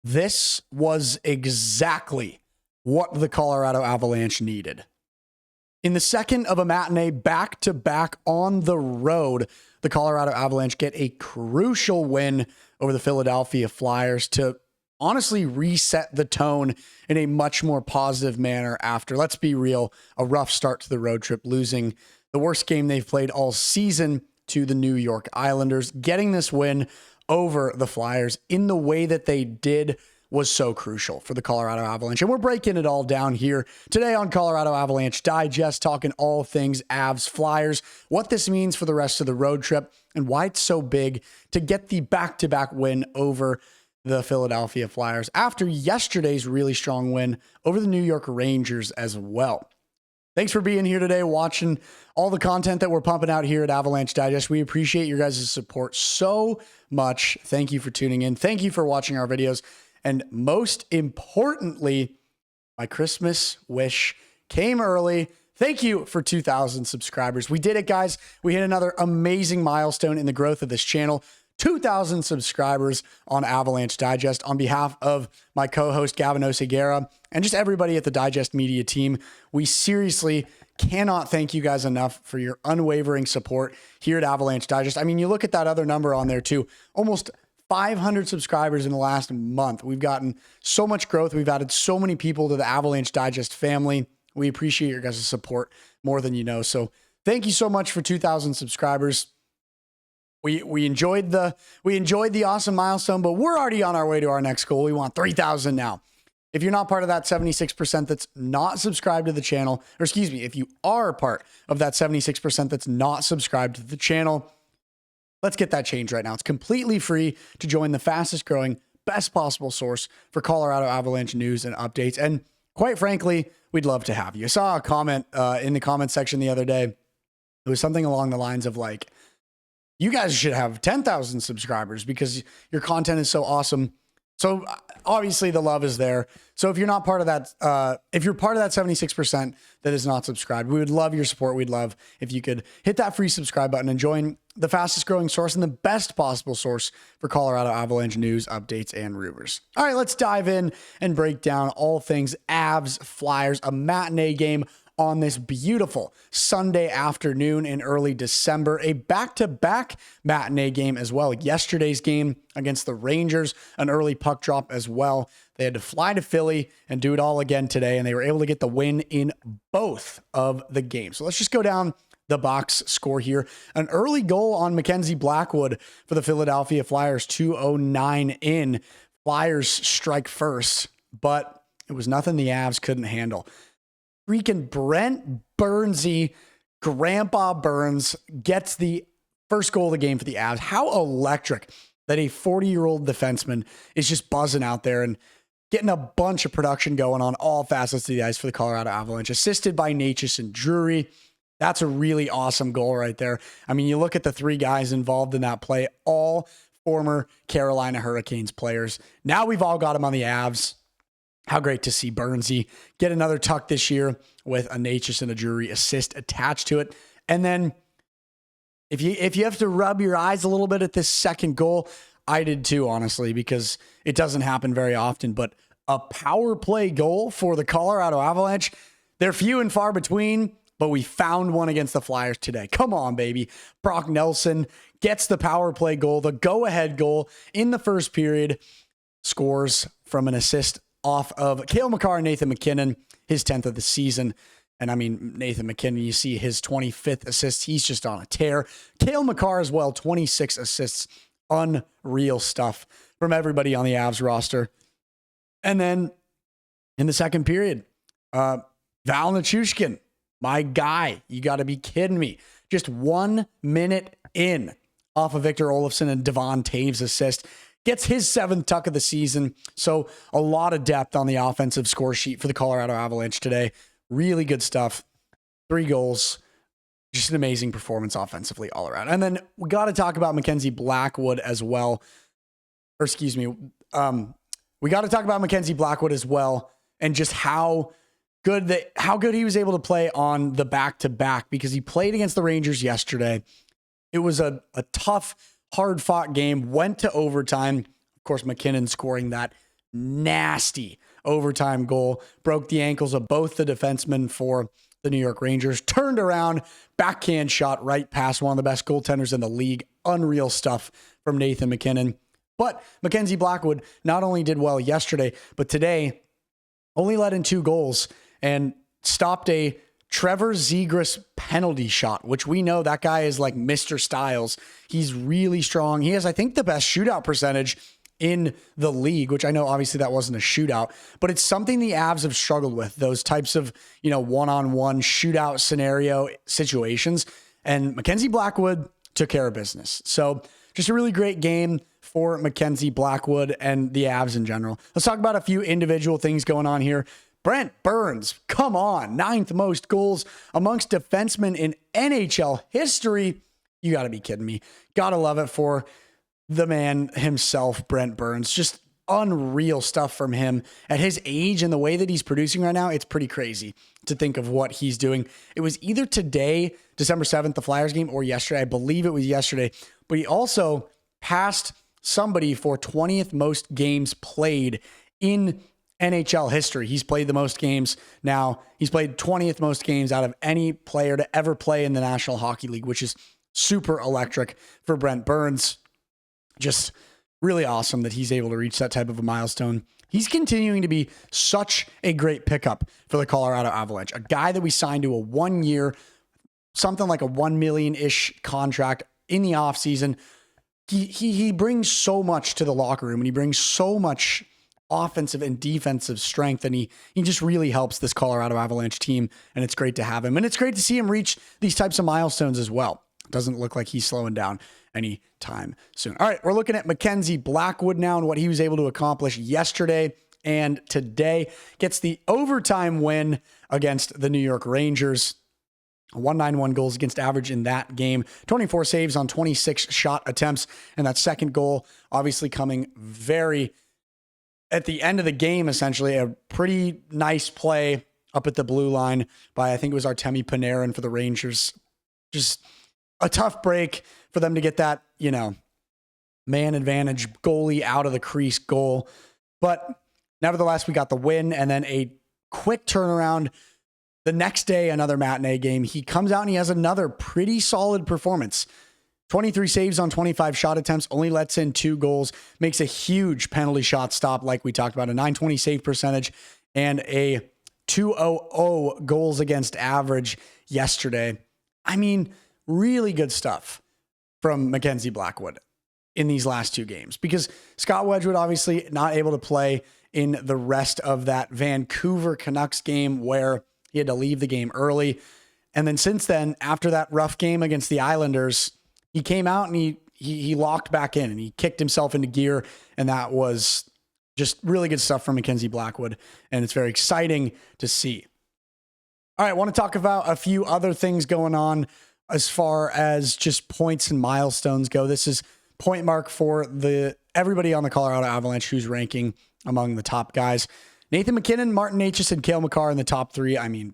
This was exactly what the Colorado Avalanche needed. In the second of a matinee back-to-back on the road, the Colorado Avalanche get a crucial win over the Philadelphia Flyers to honestly reset the tone in a much more positive manner after, let's be real, a rough start to the road trip, losing the worst game they've played all season to the New York Islanders. Getting this win over the Flyers in the way that they did was so crucial for the Colorado Avalanche. And we're breaking it all down here today on Colorado Avalanche Digest, talking all things Avs Flyers, what this means for the rest of the road trip, and why it's so big to get the back-to-back win over the Philadelphia Flyers after yesterday's really strong win over the New York Rangers as well. Thanks for being here today, watching all the content that we're pumping out here at Avalanche Digest. We appreciate your guys' support so much. Thank you for tuning in. Thank you for watching our videos. And most importantly, my Christmas wish came early. Thank you for 2,000 subscribers. We did it, guys. We hit another amazing milestone in the growth of this channel. 2,000 subscribers on Avalanche Digest. On behalf of my co-host Gavin Oseguera and just everybody at the Digest Media team, we seriously cannot thank you guys enough for your unwavering support here at Avalanche Digest. I mean, you look at that other number on there too, almost 500 subscribers in the last month. We've gotten so much growth. We've added so many people to the Avalanche Digest family. We appreciate your guys' support more than you know. So thank you so much for 2,000 subscribers. We enjoyed the awesome milestone, but we're already on our way to our next goal. We want 3,000 now. If you're not part of that 76% that's not subscribed to the channel, or excuse me, if you are part of that 76% that's not subscribed to the channel, let's get that changed right now. It's completely free to join the fastest growing, best possible source for Colorado Avalanche news and updates. And quite frankly, we'd love to have you. I saw a comment in the comment section the other day. It was something along the lines of like, you guys should have 10,000 subscribers because your content is so awesome. So obviously the love is there. So if you're not part of that, if you're part of that 76% that is not subscribed, we would love your support. We'd love if you could hit that free subscribe button and join the fastest growing source and the best possible source for Colorado Avalanche news, updates, and rumors. All right, let's dive in and break down all things Avs Flyers, a matinee game on this beautiful Sunday afternoon in early December, a back-to-back matinee game as well. Yesterday's game against the Rangers, an early puck drop as well. They had to fly to Philly and do it all again today, and they were able to get the win in both of the games. So let's just go down the box score here. An early goal on Mackenzie Blackwood for the Philadelphia Flyers, 2:09 in. Flyers strike first, but it was nothing the Avs couldn't handle. Freaking Brent Burnsy, Grandpa Burns, gets the first goal of the game for the Avs. How electric that a 40-year-old defenseman is just buzzing out there and getting a bunch of production going on all facets of the ice for the Colorado Avalanche, assisted by Necas and Drury. That's a really awesome goal right there. I mean, you look at the three guys involved in that play, all former Carolina Hurricanes players. Now we've all got them on the Avs. How great to see Burnsy get another tuck this year with a Necas and a Drury assist attached to it. And then if you have to rub your eyes a little bit at this second goal, I did too, honestly, because it doesn't happen very often, but a power play goal for the Colorado Avalanche, they're few and far between, but we found one against the Flyers today. Come on, baby. Brock Nelson gets the power play goal, the go-ahead goal in the first period, scores from an assist off of Cale Makar and Nathan MacKinnon, his 10th of the season. And I mean, Nathan MacKinnon, you see his 25th assist. He's just on a tear. Cale Makar as well, 26 assists. Unreal stuff from everybody on the Avs roster. And then in the second period, Val Nichushkin, my guy, you got to be kidding me. Just 1 minute in off of Victor Olofsson and Devon Taves' assist. Gets his 7th tuck of the season. So a lot of depth on the offensive score sheet for the Colorado Avalanche today. Really good stuff. 3 goals. Just an amazing performance offensively all around. And then we got to talk about Mackenzie Blackwood as well. Or excuse me. We got to talk about Mackenzie Blackwood as well. And just how good he was able to play on the back-to-back, because he played against the Rangers yesterday. It was a tough, hard-fought game, went to overtime. Of course, MacKinnon scoring that nasty overtime goal, broke the ankles of both the defensemen for the New York Rangers, turned around, backhand shot right past one of the best goaltenders in the league. Unreal stuff from Nathan MacKinnon. But Mackenzie Blackwood not only did well yesterday, but today only let in 2 goals and stopped a Trevor Zegras penalty shot, which we know that guy is like Mr. Styles. He's really strong. He has, I think, the best shootout percentage in the league, which I know obviously that wasn't a shootout, but it's something the Avs have struggled with, those types of, one-on-one shootout scenario situations. And Mackenzie Blackwood took care of business. So just a really great game for Mackenzie Blackwood and the Avs in general. Let's talk about a few individual things going on here. Brent Burns, come on, 9th most goals amongst defensemen in NHL history. You got to be kidding me. Gotta love it for the man himself, Brent Burns. Just unreal stuff from him at his age and the way that he's producing right now. It's pretty crazy to think of what he's doing. It was either today, December 7th, the Flyers game, or yesterday. I believe it was yesterday, but he also passed somebody for 20th most games played in NHL history. He's played the most games now. He's played 20th most games out of any player to ever play in the National Hockey League, which is super electric for Brent Burns. Just really awesome that he's able to reach that type of a milestone. He's continuing to be such a great pickup for the Colorado Avalanche, a guy that we signed to a 1-year, something like a $1 million-ish contract in the offseason. He brings so much to the locker room, and he brings so much offensive and defensive strength, and he just really helps this Colorado Avalanche team, and it's great to have him. And it's great to see him reach these types of milestones as well. It doesn't look like he's slowing down anytime soon. All right, we're looking at Mackenzie Blackwood now and what he was able to accomplish yesterday and today. Gets the overtime win against the New York Rangers. 191 goals against average in that game, 24 saves on 26 shot attempts. And that second goal obviously coming very at the end of the game, essentially a pretty nice play up at the blue line by, I think it was Artemi Panarin for the Rangers. Just a tough break for them to get that, man advantage goalie out of the crease goal. But nevertheless, we got the win and then a quick turnaround. The next day, another matinee game. He comes out and he has another pretty solid performance. 23 saves on 25 shot attempts, only lets in 2 goals, makes a huge penalty shot stop like we talked about, a .920 save percentage and a .200 goals against average yesterday. I mean, really good stuff from Mackenzie Blackwood in these last 2 games, because Scott Wedgwood obviously not able to play in the rest of that Vancouver Canucks game where he had to leave the game early. And then since then, after that rough game against the Islanders, he came out and he locked back in and he kicked himself into gear. And that was just really good stuff from Mackenzie Blackwood. And it's very exciting to see. All right, I want to talk about a few other things going on as far as just points and milestones go. This is point mark for everybody on the Colorado Avalanche who's ranking among the top guys. Nathan MacKinnon, Martin Necas, and Cale Makar in the top 3. I mean,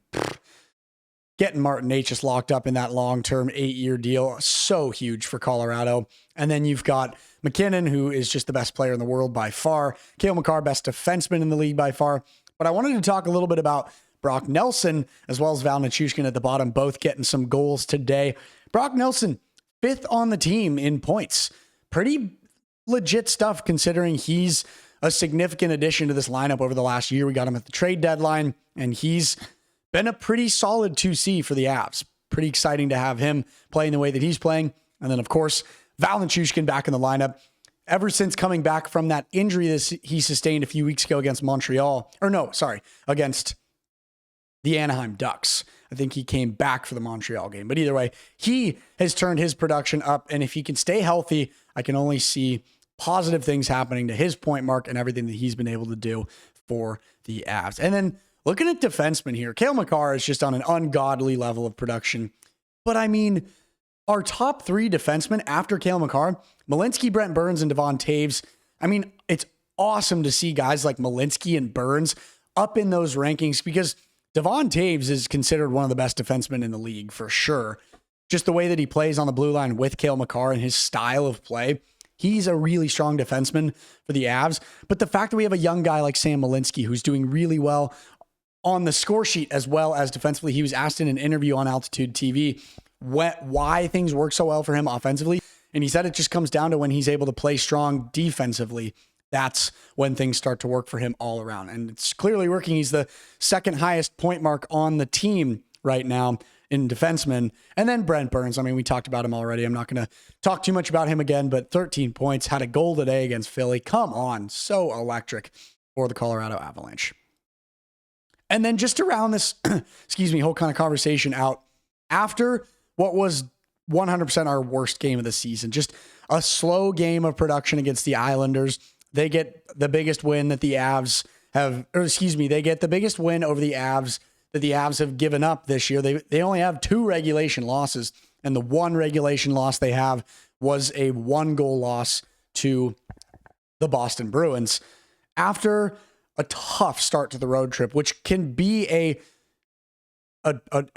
getting Martin Necas locked up in that long-term 8-year deal, so huge for Colorado. And then you've got MacKinnon, who is just the best player in the world by far. Cale Makar, best defenseman in the league by far. But I wanted to talk a little bit about Brock Nelson, as well as Val Nichushkin at the bottom, both getting some goals today. Brock Nelson, 5th on the team in points. Pretty legit stuff considering he's a significant addition to this lineup over the last year. We got him at the trade deadline, and he's been a pretty solid 2C for the Avs. Pretty exciting to have him playing the way that he's playing. And then, of course, Val Nichushkin back in the lineup. Ever since coming back from that injury he sustained a few weeks ago against against the Anaheim Ducks. I think he came back for the Montreal game. But either way, he has turned his production up, and if he can stay healthy, I can only see positive things happening to his point mark and everything that he's been able to do for the Avs. And then looking at defensemen here, Cale Makar is just on an ungodly level of production. But I mean, our top 3 defensemen after Cale Makar, Malinsky, Brent Burns, and Devon Toews. I mean, it's awesome to see guys like Malinsky and Burns up in those rankings, because Devon Toews is considered one of the best defensemen in the league for sure. Just the way that he plays on the blue line with Cale Makar and his style of play. He's a really strong defenseman for the Avs. But the fact that we have a young guy like Sam Malinsky, who's doing really well on the score sheet as well as defensively, he was asked in an interview on Altitude TV why things work so well for him offensively. And he said it just comes down to when he's able to play strong defensively. That's when things start to work for him all around. And it's clearly working. He's the second highest point mark on the team right now in defensemen. And then Brent Burns. I mean, we talked about him already. I'm not going to talk too much about him again, but 13 points, had a goal today against Philly. Come on. So electric for the Colorado Avalanche. And then just to round this, whole kind of conversation out, after what was 100% our worst game of the season, just a slow game of production against the Islanders, they get the biggest win that the Avs have, they get the biggest win over the Avs that the Avs have given up this year. They only have 2 regulation losses, and the one regulation loss they have was a 1-goal loss to the Boston Bruins. After a tough start to the road trip, which can be a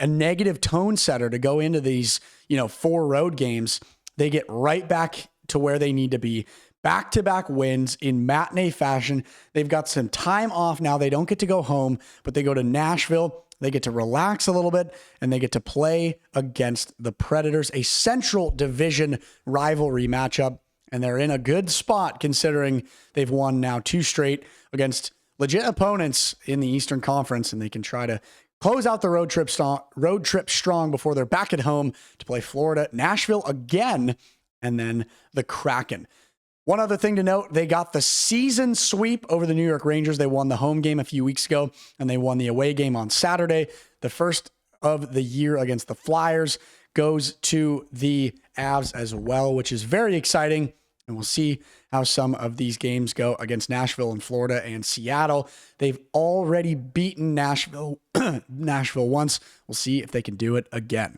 negative tone setter to go into these, 4 road games, they get right back to where they need to be. Back-to-back wins in matinee fashion. They've got some time off now. They don't get to go home, but they go to Nashville. They get to relax a little bit, and they get to play against the Predators, a Central Division rivalry matchup. And they're in a good spot considering they've won now 2 straight against legit opponents in the Eastern Conference, and they can try to close out the road trip strong before they're back at home to play Florida, Nashville again, and then the Kraken. One other thing to note, they got the season sweep over the New York Rangers. They won the home game a few weeks ago, and they won the away game on Saturday. The first of the year against the Flyers goes to the Avs as well, which is very exciting. And we'll see how some of these games go against Nashville and Florida and Seattle. They've already beaten Nashville once. We'll see if they can do it again.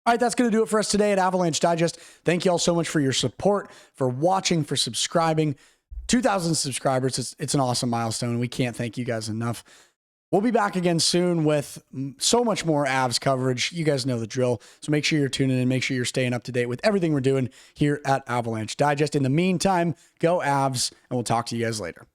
All right, that's going to do it for us today at Avalanche Digest. Thank you all so much for your support, for watching, for subscribing. 2,000 subscribers. It's an awesome milestone. We can't thank you guys enough. We'll be back again soon with so much more Avs coverage. You guys know the drill. So make sure you're tuning in. Make sure you're staying up to date with everything we're doing here at Avalanche Digest. In the meantime, go Avs, and we'll talk to you guys later.